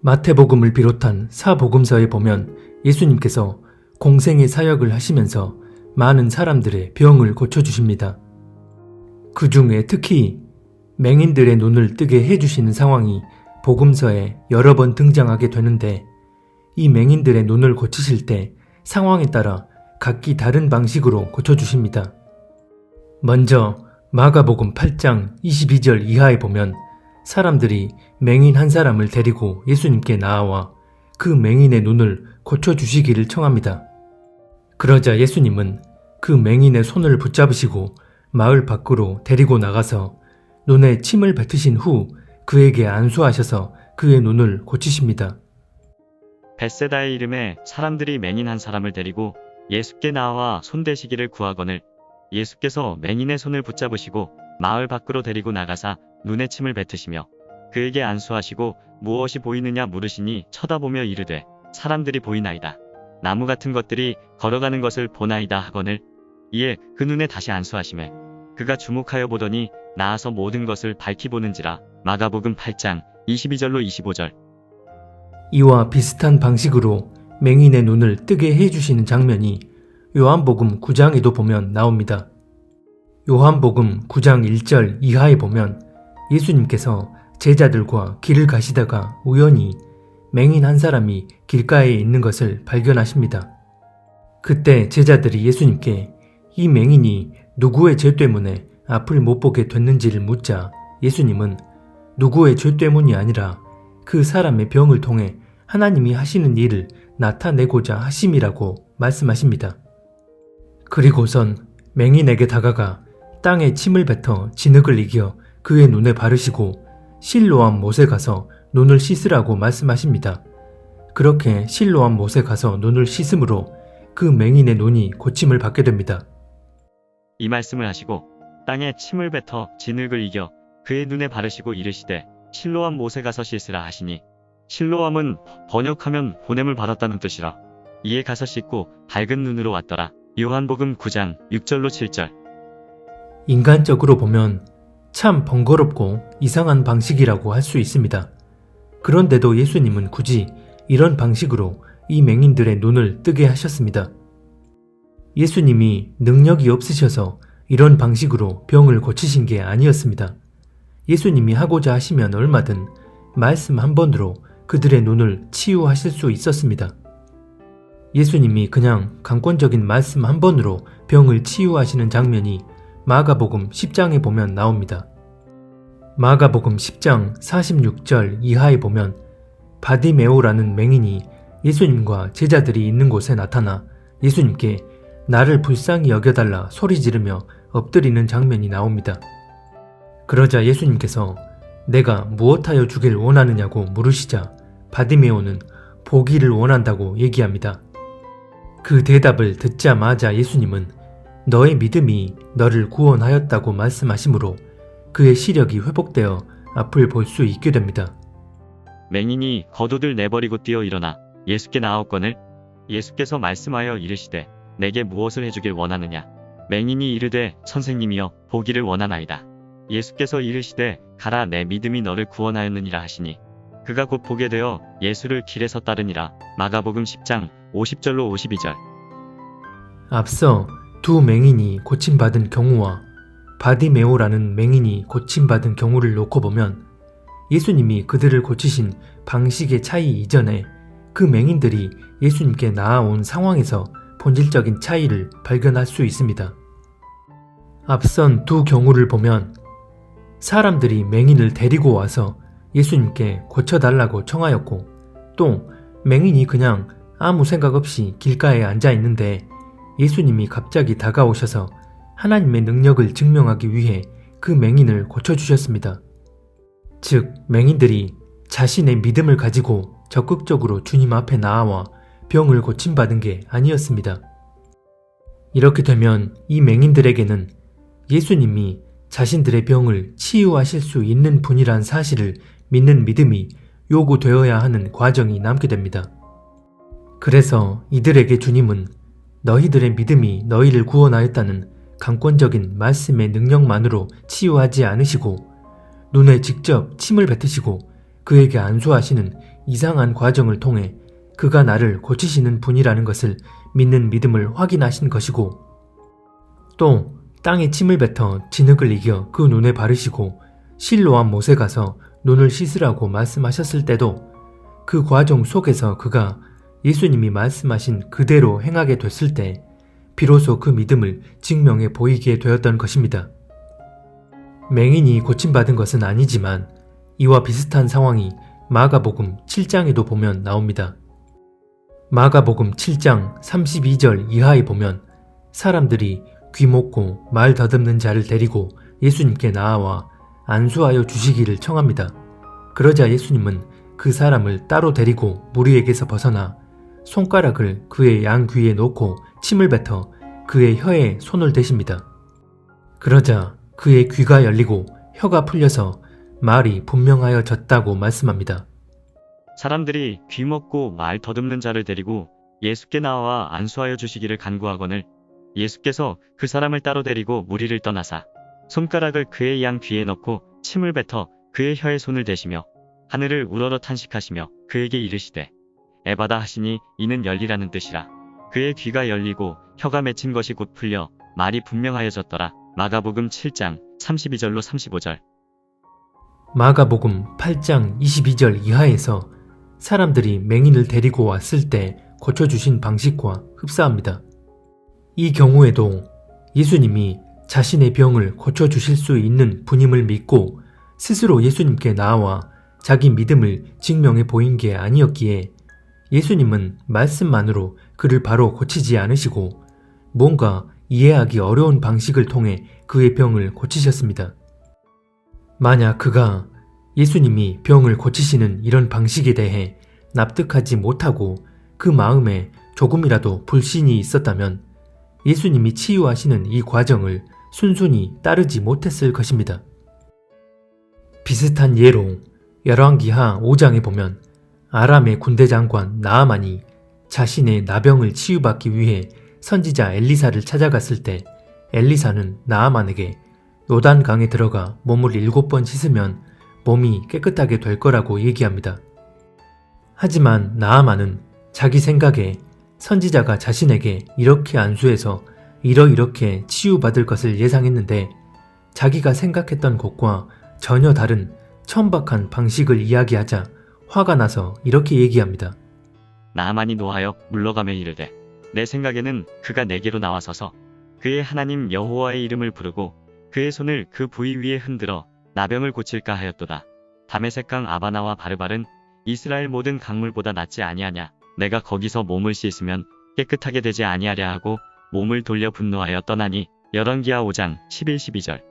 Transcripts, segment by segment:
마태복음을 비롯한 사복음서에 보면 예수님께서 공생의 사역을 하시면서 많은 사람들의 병을 고쳐주십니다. 그 중에 특히 맹인들의 눈을 뜨게 해주시는 상황이 복음서에 여러 번 등장하게 되는데, 이 맹인들의 눈을 고치실 때 상황에 따라 각기 다른 방식으로 고쳐주십니다. 먼저 마가복음 8장 22절 이하에 보면 사람들이 맹인 한 사람을 데리고 예수님께 나아와 그 맹인의 눈을 고쳐주시기를 청합니다. 그러자 예수님은 그 맹인의 손을 붙잡으시고 마을 밖으로 데리고 나가서 눈에 침을 뱉으신 후 그에게 안수하셔서 그의 눈을 고치십니다. 벳세다의 이름에 사람들이 맹인 한 사람을 데리고 예수께 나와 손대시기를 구하거늘 예수께서 맹인의 손을 붙잡으시고 마을 밖으로 데리고 나가사 눈에 침을 뱉으시며 그에게 안수하시고 무엇이 보이느냐 물으시니 쳐다보며 이르되 사람들이 보이나이다. 나무 같은 것들이 걸어가는 것을 보나이다 하거늘 이에 그 눈에 다시 안수하시매 그가 주목하여 보더니 나아서 모든 것을 밝히 보는지라. 마가복음 8장 22절로 25절. 이와 비슷한 방식으로 맹인의 눈을 뜨게 해주시는 장면이 요한복음 9장에도 보면 나옵니다. 요한복음 9장 1절 이하에 보면 예수님께서 제자들과 길을 가시다가 우연히 맹인 한 사람이 길가에 있는 것을 발견하십니다. 그때 제자들이 예수님께 이 맹인이 누구의 죄 때문에 앞을 못 보게 됐는지를 묻자 예수님은 누구의 죄 때문이 아니라 그 사람의 병을 통해 하나님이 하시는 일을 나타내고자 하심이라고 말씀하십니다. 그리고선 맹인에게 다가가 땅에 침을 뱉어 진흙을 이겨 그의 눈에 바르시고 실로암 못에 가서 눈을 씻으라고 말씀하십니다. 그렇게 실로암 못에 가서 눈을 씻음으로 그 맹인의 눈이 고침을 받게 됩니다. 이 말씀을 하시고 땅에 침을 뱉어 진흙을 이겨 그의 눈에 바르시고 이르시되 실로암 못에 가서 씻으라 하시니 실로암은 번역하면 보냄을 받았다는 뜻이라. 이에 가서 씻고 밝은 눈으로 왔더라. 요한복음 9장 6절로 7절. 인간적으로 보면 참 번거롭고 이상한 방식이라고 할 수 있습니다. 그런데도 예수님은 굳이 이런 방식으로 이 맹인들의 눈을 뜨게 하셨습니다. 예수님이 능력이 없으셔서 이런 방식으로 병을 고치신 게 아니었습니다. 예수님이 하고자 하시면 얼마든 말씀 한 번으로 그들의 눈을 치유하실 수 있었습니다. 예수님이 그냥 강권적인 말씀 한 번으로 병을 치유하시는 장면이 마가복음 10장에 보면 나옵니다. 마가복음 10장 46절 이하에 보면 바디메오라는 맹인이 예수님과 제자들이 있는 곳에 나타나 예수님께 나를 불쌍히 여겨달라 소리 지르며 엎드리는 장면이 나옵니다. 그러자 예수님께서 내가 무엇하여 주길 원하느냐고 물으시자 바디메오는 보기를 원한다고 얘기합니다. 그 대답을 듣자마자 예수님은 너의 믿음이 너를 구원하였다고 말씀하시므로 그의 시력이 회복되어 앞을 볼 수 있게 됩니다. 맹인이 겉옷을 내버리고 뛰어 일어나 예수께 나아오거늘 예수께서 말씀하여 이르시되 내게 무엇을 해주길 원하느냐. 맹인이 이르되 선생님이여 보기를 원하나이다. 예수께서 이르시되 가라 내 믿음이 너를 구원하였느니라 하시니 그가 곧 보게 되어 예수를 길에서 따르니라. 마가복음 10장 50절로 52절. 앞서 두 맹인이 고침받은 경우와 바디메오라는 맹인이 고침받은 경우를 놓고 보면 예수님이 그들을 고치신 방식의 차이 이전에 그 맹인들이 예수님께 나아온 상황에서 본질적인 차이를 발견할 수 있습니다. 앞선 두 경우를 보면 사람들이 맹인을 데리고 와서 예수님께 고쳐달라고 청하였고 또 맹인이 그냥 아무 생각 없이 길가에 앉아 있는데 예수님이 갑자기 다가오셔서 하나님의 능력을 증명하기 위해 그 맹인을 고쳐주셨습니다. 즉, 맹인들이 자신의 믿음을 가지고 적극적으로 주님 앞에 나아와 병을 고침받은 게 아니었습니다. 이렇게 되면 이 맹인들에게는 예수님이 자신들의 병을 치유하실 수 있는 분이란 사실을 믿는 믿음이 요구되어야 하는 과정이 남게 됩니다. 그래서 이들에게 주님은 너희들의 믿음이 너희를 구원하였다는 강권적인 말씀의 능력만으로 치유하지 않으시고 눈에 직접 침을 뱉으시고 그에게 안수하시는 이상한 과정을 통해 그가 나를 고치시는 분이라는 것을 믿는 믿음을 확인하신 것이고, 또 땅에 침을 뱉어 진흙을 이겨 그 눈에 바르시고 실로암 못에 가서 눈을 씻으라고 말씀하셨을 때도 그 과정 속에서 그가 예수님이 말씀하신 그대로 행하게 됐을 때 비로소 그 믿음을 증명해 보이게 되었던 것입니다. 맹인이 고침받은 것은 아니지만 이와 비슷한 상황이 마가복음 7장에도 보면 나옵니다. 마가복음 7장 32절 이하에 보면 사람들이 귀 먹고 말 더듬는 자를 데리고 예수님께 나아와 안수하여 주시기를 청합니다. 그러자 예수님은 그 사람을 따로 데리고 무리에게서 벗어나 손가락을 그의 양 귀에 놓고 침을 뱉어 그의 혀에 손을 대십니다. 그러자 그의 귀가 열리고 혀가 풀려서 말이 분명하여졌다고 말씀합니다. 사람들이 귀 먹고 말 더듬는 자를 데리고 예수께 나와 안수하여 주시기를 간구하거늘 예수께서 그 사람을 따로 데리고 무리를 떠나사 손가락을 그의 양 귀에 넣고 침을 뱉어 그의 혀에 손을 대시며 하늘을 우러러 탄식하시며 그에게 이르시되 에바다 하시니 이는 열리라는 뜻이라. 그의 귀가 열리고 혀가 맺힌 것이 곧 풀려 말이 분명하여졌더라. 마가복음 7장 32절로 35절. 마가복음 8장 22절 이하에서 사람들이 맹인을 데리고 왔을 때 고쳐주신 방식과 흡사합니다. 이 경우에도 예수님이 자신의 병을 고쳐주실 수 있는 분임을 믿고 스스로 예수님께 나와 자기 믿음을 증명해 보인 게 아니었기에 예수님은 말씀만으로 그를 바로 고치지 않으시고 뭔가 이해하기 어려운 방식을 통해 그의 병을 고치셨습니다. 만약 그가 예수님이 병을 고치시는 이런 방식에 대해 납득하지 못하고 그 마음에 조금이라도 불신이 있었다면 예수님이 치유하시는 이 과정을 순순히 따르지 못했을 것입니다. 비슷한 예로 열왕기하 5장에 보면 아람의 군대 장관 나아만이 자신의 나병을 치유받기 위해 선지자 엘리사를 찾아갔을 때 엘리사는 나아만에게 요단강에 들어가 몸을 7번 씻으면 몸이 깨끗하게 될 거라고 얘기합니다. 하지만 나아만은 자기 생각에 선지자가 자신에게 이렇게 안수해서 이렇게 치유받을 것을 예상했는데 자기가 생각했던 것과 전혀 다른 천박한 방식을 이야기하자 화가 나서 이렇게 얘기합니다. 나아만이 노하여 물러가며 이르되 내 생각에는 그가 내게로 나와서서 그의 하나님 여호와의 이름을 부르고 그의 손을 그 부위 위에 흔들어 나병을 고칠까 하였도다. 다메섹강 아바나와 바르발은 이스라엘 모든 강물보다 낫지 아니하냐. 내가 거기서 몸을 씻으면 깨끗하게 되지 아니하랴 하고 몸을 돌려 분노하여 떠나니. 열왕기하 5장 11-12절.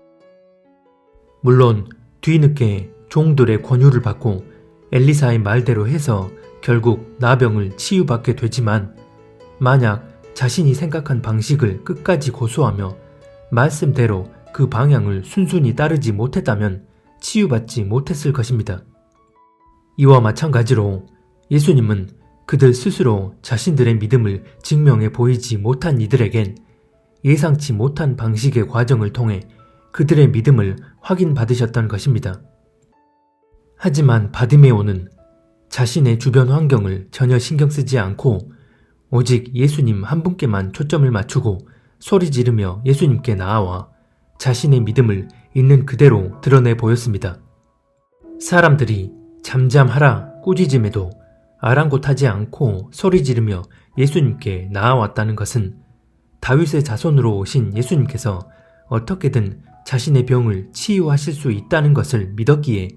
물론 뒤늦게 종들의 권유를 받고 엘리사의 말대로 해서 결국 나병을 치유받게 되지만 만약 자신이 생각한 방식을 끝까지 고수하며 말씀대로 그 방향을 순순히 따르지 못했다면 치유받지 못했을 것입니다. 이와 마찬가지로 예수님은 그들 스스로 자신들의 믿음을 증명해 보이지 못한 이들에겐 예상치 못한 방식의 과정을 통해 그들의 믿음을 확인받으셨던 것입니다. 하지만 바디메오는 자신의 주변 환경을 전혀 신경 쓰지 않고 오직 예수님 한 분께만 초점을 맞추고 소리 지르며 예수님께 나아와 자신의 믿음을 있는 그대로 드러내 보였습니다. 사람들이 잠잠하라 꾸짖음에도 아랑곳하지 않고 소리 지르며 예수님께 나아왔다는 것은 다윗의 자손으로 오신 예수님께서 어떻게든 자신의 병을 치유하실 수 있다는 것을 믿었기에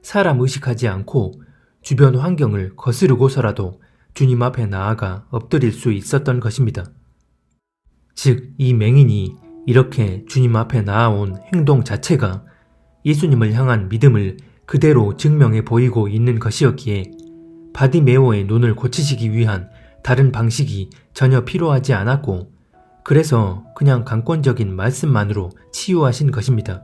사람 의식하지 않고 주변 환경을 거스르고서라도 주님 앞에 나아가 엎드릴 수 있었던 것입니다. 즉, 이 맹인이 이렇게 주님 앞에 나아온 행동 자체가 예수님을 향한 믿음을 그대로 증명해 보이고 있는 것이었기에 바디메오의 눈을 고치시기 위한 다른 방식이 전혀 필요하지 않았고 그래서 그냥 강권적인 말씀만으로 치유하신 것입니다.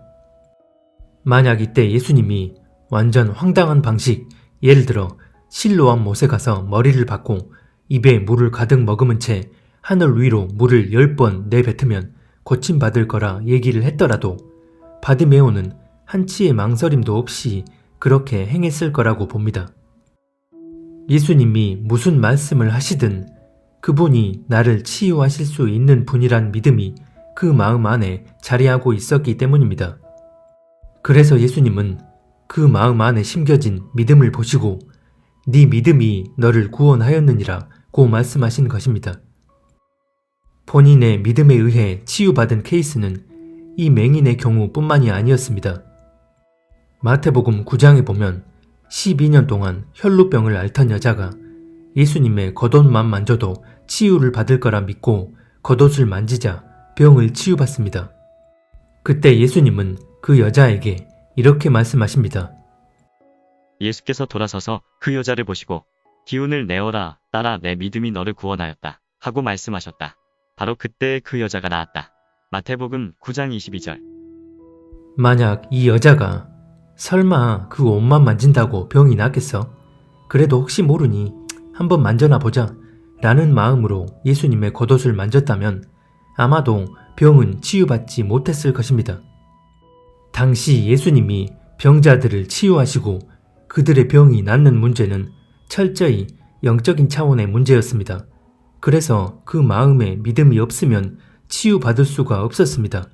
만약 이때 예수님이 완전 황당한 방식, 예를 들어 실로암 못에 가서 머리를 박고 입에 물을 가득 머금은 채 하늘 위로 물을 10번 내뱉으면 고침받을 거라 얘기를 했더라도 바디메오는 한치의 망설임도 없이 그렇게 행했을 거라고 봅니다. 예수님이 무슨 말씀을 하시든 그분이 나를 치유하실 수 있는 분이란 믿음이 그 마음 안에 자리하고 있었기 때문입니다. 그래서 예수님은 그 마음 안에 심겨진 믿음을 보시고 네 믿음이 너를 구원하였느니라 고 말씀하신 것입니다. 본인의 믿음에 의해 치유받은 케이스는 이 맹인의 경우뿐만이 아니었습니다. 마태복음 9장에 보면 12년 동안 혈루병을 앓던 여자가 예수님의 겉옷만 만져도 치유를 받을 거라 믿고 겉옷을 만지자 병을 치유받습니다. 그때 예수님은 그 여자에게 이렇게 말씀하십니다. 예수께서 돌아서서 그 여자를 보시고 기운을 내어라 딸아 내 믿음이 너를 구원하였다 하고 말씀하셨다. 바로 그때 그 여자가 나았다. 마태복음 9장 22절. 만약 이 여자가 설마 그 옷만 만진다고 병이 낫겠어? 그래도 혹시 모르니 한번 만져나 보자 라는 마음으로 예수님의 겉옷을 만졌다면 아마도 병은 치유받지 못했을 것입니다. 당시 예수님이 병자들을 치유하시고 그들의 병이 낫는 문제는 철저히 영적인 차원의 문제였습니다. 그래서 그 마음에 믿음이 없으면 치유받을 수가 없었습니다.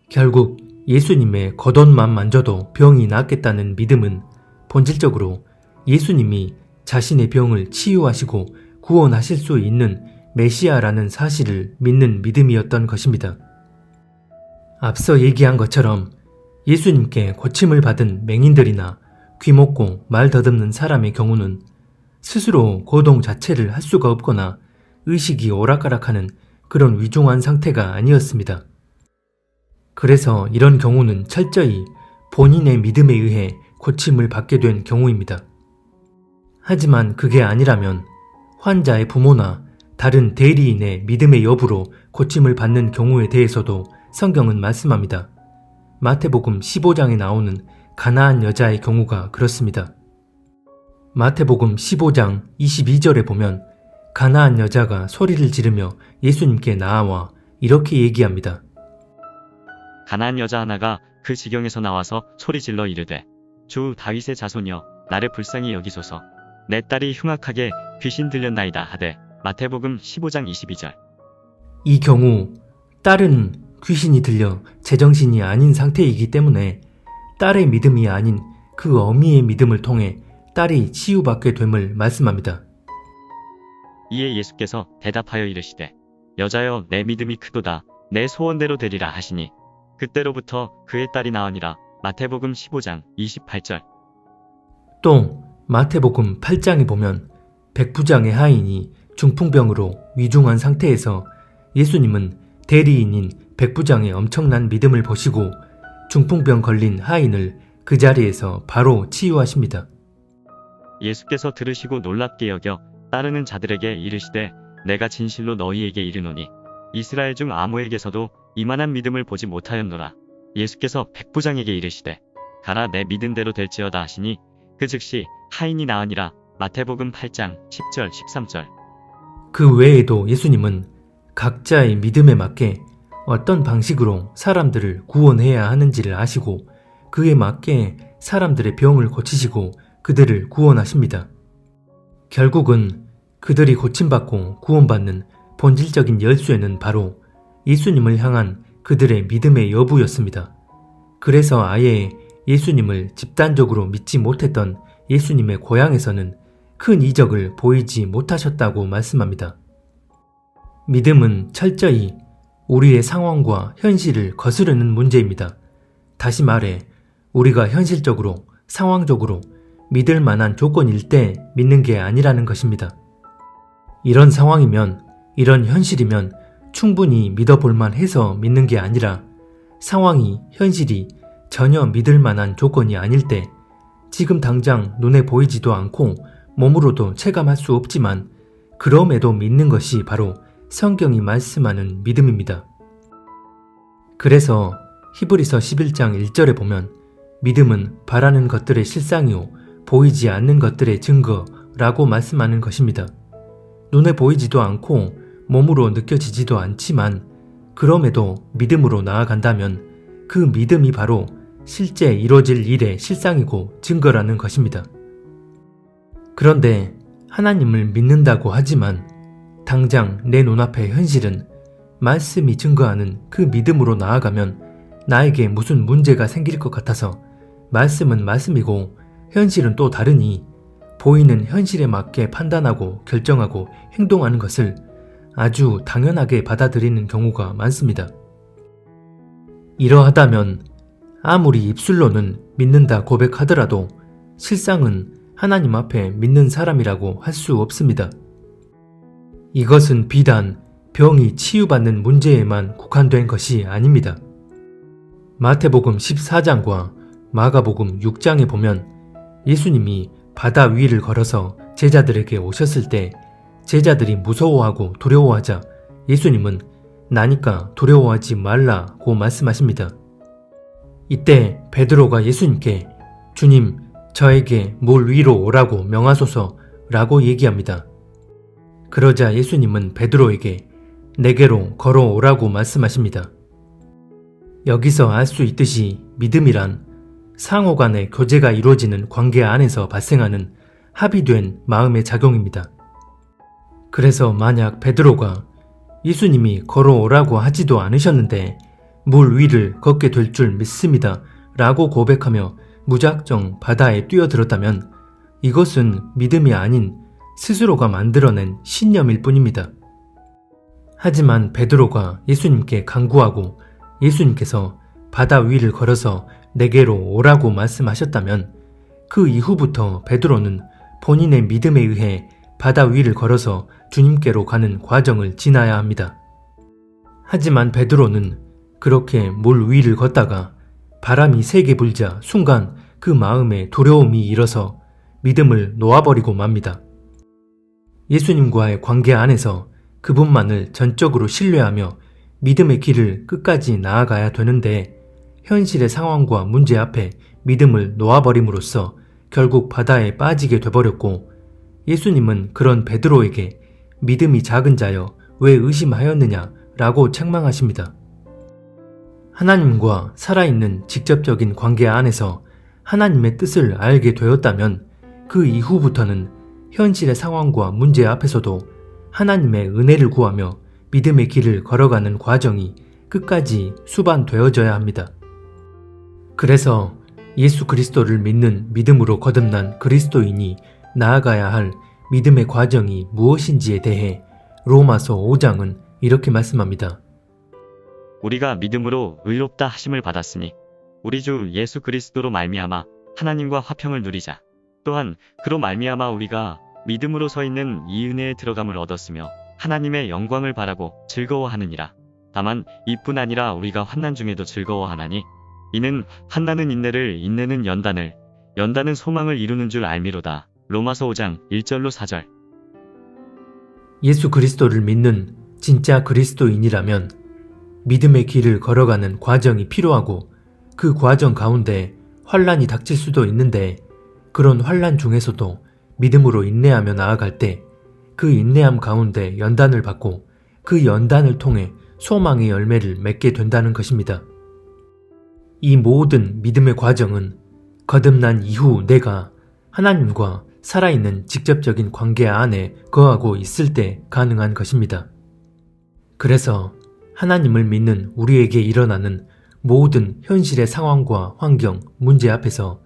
결국 예수님의 겉옷만 만져도 병이 낫겠다는 믿음은 본질적으로 예수님이 자신의 병을 치유하시고 구원하실 수 있는 메시아라는 사실을 믿는 믿음이었던 것입니다. 앞서 얘기한 것처럼 예수님께 고침을 받은 맹인들이나 귀먹고 말 더듬는 사람의 경우는 스스로 거동 자체를 할 수가 없거나 의식이 오락가락하는 그런 위중한 상태가 아니었습니다. 그래서 이런 경우는 철저히 본인의 믿음에 의해 고침을 받게 된 경우입니다. 하지만 그게 아니라면 환자의 부모나 다른 대리인의 믿음의 여부로 고침을 받는 경우에 대해서도 성경은 말씀합니다. 마태복음 15장에 나오는 가나안 여자의 경우가 그렇습니다. 마태복음 15장 22절에 보면 가나안 여자가 소리를 지르며 예수님께 나아와 이렇게 얘기합니다. 가나안 여자 하나가 그 지경에서 나와서 소리질러 이르되 주 다윗의 자손이여 나를 불쌍히 여기소서 내 딸이 흉악하게 귀신 들렸나이다 하되 마태복음 15장 22절. 이 경우 딸은 귀신이 들려 제정신이 아닌 상태이기 때문에 딸의 믿음이 아닌 그 어미의 믿음을 통해 딸이 치유받게 됨을 말씀합니다. 이에 예수께서 대답하여 이르시되 여자여 내 믿음이 크도다 내 소원대로 되리라 하시니 그때로부터 그의 딸이 나으니라. 마태복음 15장 28절. 또 마태복음 8장에 보면 백부장의 하인이 중풍병으로 위중한 상태에서 예수님은 대리인인 백부장의 엄청난 믿음을 보시고 중풍병 걸린 하인을 그 자리에서 바로 치유하십니다. 예수께서 들으시고 놀랍게 여겨 따르는 자들에게 이르시되 내가 진실로 너희에게 이르노니 이스라엘 중 아무에게서도 이만한 믿음을 보지 못하였노라. 예수께서 백부장에게 이르시되 가라 내 믿음대로 될지어다 하시니 그 즉시 하인이 나으니라. 마태복음 8장 10절 13절. 그 외에도 예수님은 각자의 믿음에 맞게 어떤 방식으로 사람들을 구원해야 하는지를 아시고 그에 맞게 사람들의 병을 고치시고 그들을 구원하십니다. 결국은 그들이 고침받고 구원받는 본질적인 열쇠는 바로 예수님을 향한 그들의 믿음의 여부였습니다. 그래서 아예 예수님을 집단적으로 믿지 못했던 예수님의 고향에서는 큰 이적을 보이지 못하셨다고 말씀합니다. 믿음은 철저히 우리의 상황과 현실을 거스르는 문제입니다. 다시 말해 우리가 현실적으로, 상황적으로 믿을 만한 조건일 때 믿는 게 아니라는 것입니다. 이런 상황이면, 이런 현실이면 충분히 믿어볼 만해서 믿는 게 아니라 상황이, 현실이 전혀 믿을 만한 조건이 아닐 때 지금 당장 눈에 보이지도 않고 몸으로도 체감할 수 없지만 그럼에도 믿는 것이 바로 성경이 말씀하는 믿음입니다. 그래서 히브리서 11장 1절에 보면 믿음은 바라는 것들의 실상이요 보이지 않는 것들의 증거라고 말씀하는 것입니다. 눈에 보이지도 않고 몸으로 느껴지지도 않지만 그럼에도 믿음으로 나아간다면 그 믿음이 바로 실제 이루어질 일의 실상이고 증거라는 것입니다. 그런데 하나님을 믿는다고 하지만 당장 내 눈앞의 현실은 말씀이 증거하는 그 믿음으로 나아가면 나에게 무슨 문제가 생길 것 같아서 말씀은 말씀이고 현실은 또 다르니 보이는 현실에 맞게 판단하고 결정하고 행동하는 것을 아주 당연하게 받아들이는 경우가 많습니다. 이러하다면 아무리 입술로는 믿는다 고백하더라도 실상은 하나님 앞에 믿는 사람이라고 할 수 없습니다. 이것은 비단 병이 치유받는 문제에만 국한된 것이 아닙니다. 마태복음 14장과 마가복음 6장에 보면 예수님이 바다 위를 걸어서 제자들에게 오셨을 때 제자들이 무서워하고 두려워하자 예수님은 나니까 두려워하지 말라고 말씀하십니다. 이때 베드로가 예수님께 주님, 저에게 물 위로 오라고 명하소서라고 얘기합니다. 그러자 예수님은 베드로에게 내게로 걸어오라고 말씀하십니다. 여기서 알 수 있듯이 믿음이란 상호 간의 교제가 이루어지는 관계 안에서 발생하는 합의된 마음의 작용입니다. 그래서 만약 베드로가 예수님이 걸어오라고 하지도 않으셨는데 물 위를 걷게 될 줄 믿습니다 라고 고백하며 무작정 바다에 뛰어들었다면 이것은 믿음이 아닌 스스로가 만들어낸 신념일 뿐입니다. 하지만 베드로가 예수님께 간구하고 예수님께서 바다 위를 걸어서 내게로 오라고 말씀하셨다면 그 이후부터 베드로는 본인의 믿음에 의해 바다 위를 걸어서 주님께로 가는 과정을 지나야 합니다. 하지만 베드로는 그렇게 물 위를 걷다가 바람이 세게 불자 순간 그 마음에 두려움이 일어서 믿음을 놓아버리고 맙니다. 예수님과의 관계 안에서 그분만을 전적으로 신뢰하며 믿음의 길을 끝까지 나아가야 되는데 현실의 상황과 문제 앞에 믿음을 놓아버림으로써 결국 바다에 빠지게 돼버렸고 예수님은 그런 베드로에게 믿음이 작은 자여 왜 의심하였느냐 라고 책망하십니다. 하나님과 살아있는 직접적인 관계 안에서 하나님의 뜻을 알게 되었다면 그 이후부터는 현실의 상황과 문제 앞에서도 하나님의 은혜를 구하며 믿음의 길을 걸어가는 과정이 끝까지 수반되어져야 합니다. 그래서 예수 그리스도를 믿는 믿음으로 거듭난 그리스도인이 나아가야 할 믿음의 과정이 무엇인지에 대해 로마서 5장은 이렇게 말씀합니다. 우리가 믿음으로 의롭다 하심을 받았으니 우리 주 예수 그리스도로 말미암아 하나님과 화평을 누리자. 또한 그로 말미암아 우리가 믿음으로 서 있는 이 은혜에 들어감을 얻었으며 하나님의 영광을 바라고 즐거워하느니라. 다만 이뿐 아니라 우리가 환난 중에도 즐거워하나니 이는 환난은 인내를, 인내는 연단을, 연단은 소망을 이루는 줄 알미로다. 로마서 5장 1절로 4절. 예수 그리스도를 믿는 진짜 그리스도인이라면 믿음의 길을 걸어가는 과정이 필요하고 그 과정 가운데 환난이 닥칠 수도 있는데 그런 환난 중에서도 믿음으로 인내하며 나아갈 때 그 인내함 가운데 연단을 받고 그 연단을 통해 소망의 열매를 맺게 된다는 것입니다. 이 모든 믿음의 과정은 거듭난 이후 내가 하나님과 살아있는 직접적인 관계 안에 거하고 있을 때 가능한 것입니다. 그래서 하나님을 믿는 우리에게 일어나는 모든 현실의 상황과 환경, 문제 앞에서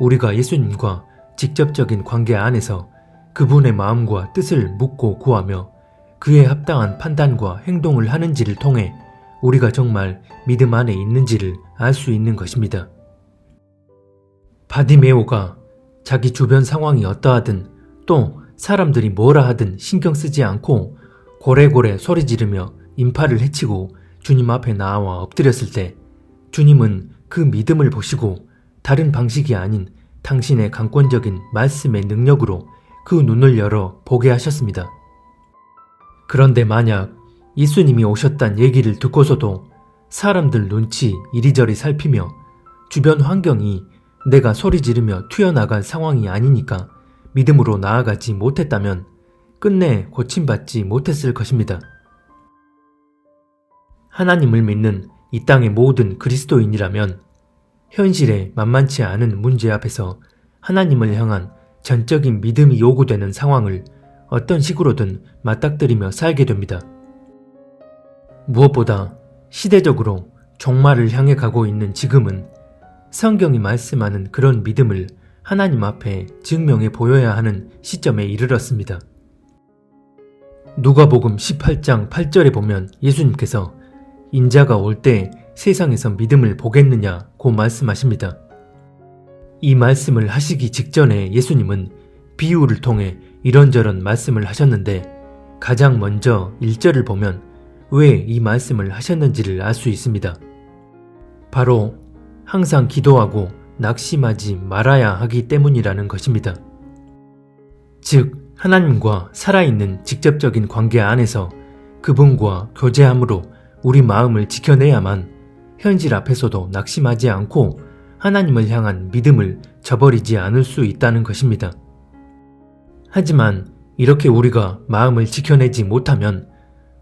우리가 예수님과 직접적인 관계 안에서 그분의 마음과 뜻을 묻고 구하며 그에 합당한 판단과 행동을 하는지를 통해 우리가 정말 믿음 안에 있는지를 알 수 있는 것입니다. 바디메오가 자기 주변 상황이 어떠하든 또 사람들이 뭐라 하든 신경 쓰지 않고 고래고래 소리 지르며 인파를 해치고 주님 앞에 나와 엎드렸을 때 주님은 그 믿음을 보시고 다른 방식이 아닌 당신의 강권적인 말씀의 능력으로 그 눈을 열어 보게 하셨습니다. 그런데 만약 예수님이 오셨단 얘기를 듣고서도 사람들 눈치 이리저리 살피며 주변 환경이 내가 소리 지르며 튀어나갈 상황이 아니니까 믿음으로 나아가지 못했다면 끝내 고침받지 못했을 것입니다. 하나님을 믿는 이 땅의 모든 그리스도인이라면 현실에 만만치 않은 문제 앞에서 하나님을 향한 전적인 믿음이 요구되는 상황을 어떤 식으로든 맞닥뜨리며 살게 됩니다. 무엇보다 시대적으로 종말을 향해 가고 있는 지금은 성경이 말씀하는 그런 믿음을 하나님 앞에 증명해 보여야 하는 시점에 이르렀습니다. 누가복음 18장 8절에 보면 예수님께서 인자가 올 때 세상에서 믿음을 보겠느냐고 말씀하십니다. 이 말씀을 하시기 직전에 예수님은 비유를 통해 이런저런 말씀을 하셨는데 가장 먼저 1절을 보면 왜 이 말씀을 하셨는지를 알 수 있습니다. 바로 항상 기도하고 낙심하지 말아야 하기 때문이라는 것입니다. 즉 하나님과 살아있는 직접적인 관계 안에서 그분과 교제함으로 우리 마음을 지켜내야만 현실 앞에서도 낙심하지 않고 하나님을 향한 믿음을 저버리지 않을 수 있다는 것입니다. 하지만 이렇게 우리가 마음을 지켜내지 못하면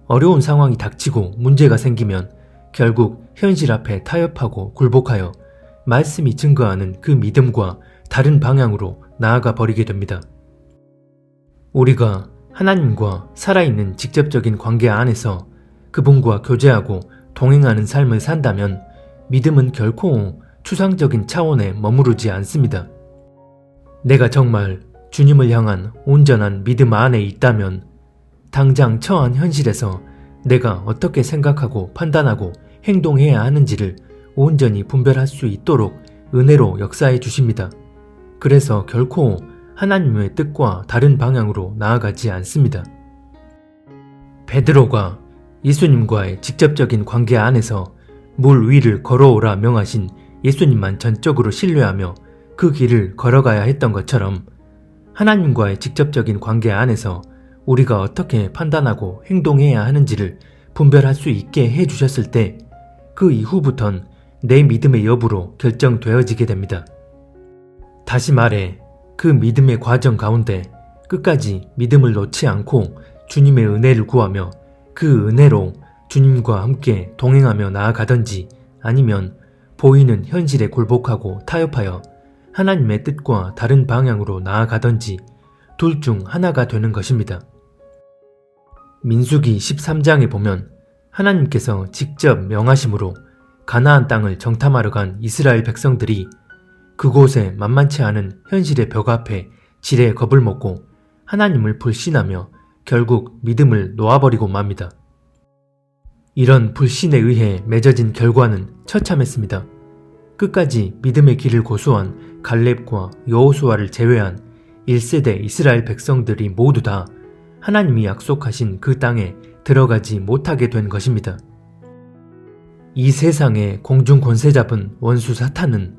어려운 상황이 닥치고 문제가 생기면 결국 현실 앞에 타협하고 굴복하여 말씀이 증거하는 그 믿음과 다른 방향으로 나아가 버리게 됩니다. 우리가 하나님과 살아있는 직접적인 관계 안에서 그분과 교제하고 동행하는 삶을 산다면 믿음은 결코 추상적인 차원에 머무르지 않습니다. 내가 정말 주님을 향한 온전한 믿음 안에 있다면 당장 처한 현실에서 내가 어떻게 생각하고 판단하고 행동해야 하는지를 온전히 분별할 수 있도록 은혜로 역사해 주십니다. 그래서 결코 하나님의 뜻과 다른 방향으로 나아가지 않습니다. 베드로가 예수님과의 직접적인 관계 안에서 물 위를 걸어오라 명하신 예수님만 전적으로 신뢰하며 그 길을 걸어가야 했던 것처럼 하나님과의 직접적인 관계 안에서 우리가 어떻게 판단하고 행동해야 하는지를 분별할 수 있게 해주셨을 때 그 이후부턴 내 믿음의 여부로 결정되어지게 됩니다. 다시 말해 그 믿음의 과정 가운데 끝까지 믿음을 놓지 않고 주님의 은혜를 구하며 그 은혜로 주님과 함께 동행하며 나아가든지 아니면 보이는 현실에 굴복하고 타협하여 하나님의 뜻과 다른 방향으로 나아가든지 둘 중 하나가 되는 것입니다. 민수기 13장에 보면 하나님께서 직접 명하심으로 가나안 땅을 정탐하러 간 이스라엘 백성들이 그곳에 만만치 않은 현실의 벽 앞에 지레 겁을 먹고 하나님을 불신하며 결국 믿음을 놓아버리고 맙니다. 이런 불신에 의해 맺어진 결과는 처참했습니다. 끝까지 믿음의 길을 고수한 갈렙과 여호수아를 제외한 1세대 이스라엘 백성들이 모두 다 하나님이 약속하신 그 땅에 들어가지 못하게 된 것입니다. 이 세상의 공중 권세 잡은 원수 사탄은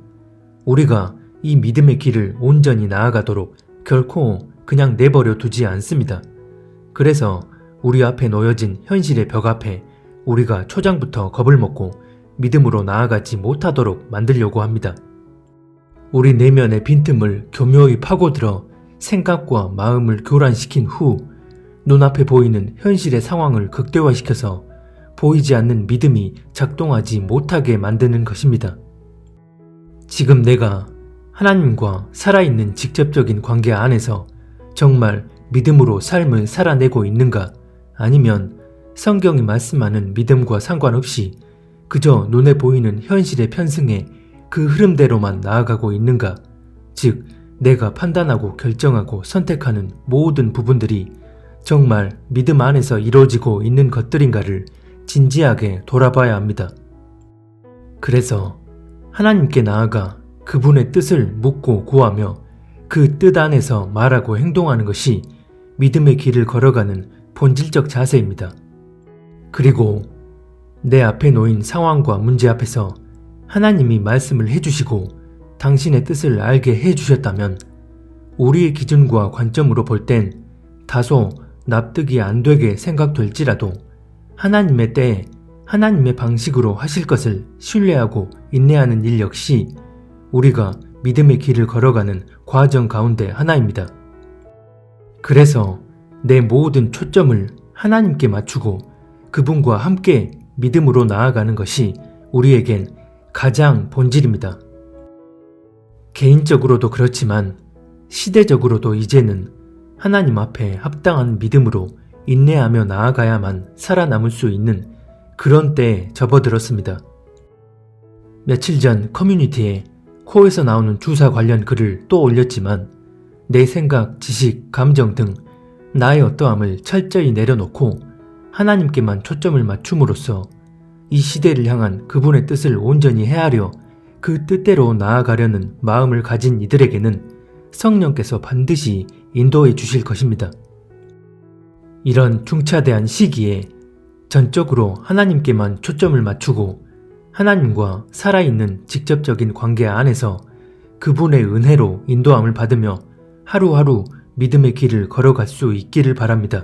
우리가 이 믿음의 길을 온전히 나아가도록 결코 그냥 내버려 두지 않습니다. 그래서 우리 앞에 놓여진 현실의 벽 앞에 우리가 초장부터 겁을 먹고 믿음으로 나아가지 못하도록 만들려고 합니다. 우리 내면의 빈틈을 교묘히 파고들어 생각과 마음을 교란시킨 후 눈앞에 보이는 현실의 상황을 극대화시켜서 보이지 않는 믿음이 작동하지 못하게 만드는 것입니다. 지금 내가 하나님과 살아있는 직접적인 관계 안에서 정말 믿음으로 삶을 살아내고 있는가, 아니면 성경이 말씀하는 믿음과 상관없이 그저 눈에 보이는 현실의 편승에 그 흐름대로만 나아가고 있는가, 즉 내가 판단하고 결정하고 선택하는 모든 부분들이 정말 믿음 안에서 이루어지고 있는 것들인가를 진지하게 돌아봐야 합니다. 그래서 하나님께 나아가 그분의 뜻을 묻고 구하며 그 뜻 안에서 말하고 행동하는 것이 믿음의 길을 걸어가는 본질적 자세입니다. 그리고 내 앞에 놓인 상황과 문제 앞에서 하나님이 말씀을 해주시고 당신의 뜻을 알게 해주셨다면 우리의 기준과 관점으로 볼 땐 다소 납득이 안 되게 생각될지라도 하나님의 때에 하나님의 방식으로 하실 것을 신뢰하고 인내하는 일 역시 우리가 믿음의 길을 걸어가는 과정 가운데 하나입니다. 그래서 내 모든 초점을 하나님께 맞추고 그분과 함께 믿음으로 나아가는 것이 우리에겐 가장 본질입니다. 개인적으로도 그렇지만 시대적으로도 이제는 하나님 앞에 합당한 믿음으로 인내하며 나아가야만 살아남을 수 있는 그런 때에 접어들었습니다. 며칠 전 커뮤니티에 코에서 나오는 주사 관련 글을 또 올렸지만 내 생각, 지식, 감정 등 나의 어떠함을 철저히 내려놓고 하나님께만 초점을 맞춤으로써 이 시대를 향한 그분의 뜻을 온전히 헤아려 그 뜻대로 나아가려는 마음을 가진 이들에게는 성령께서 반드시 인도해 주실 것입니다. 이런 중차대한 시기에 전적으로 하나님께만 초점을 맞추고 하나님과 살아있는 직접적인 관계 안에서 그분의 은혜로 인도함을 받으며 하루하루 믿음의 길을 걸어갈 수 있기를 바랍니다.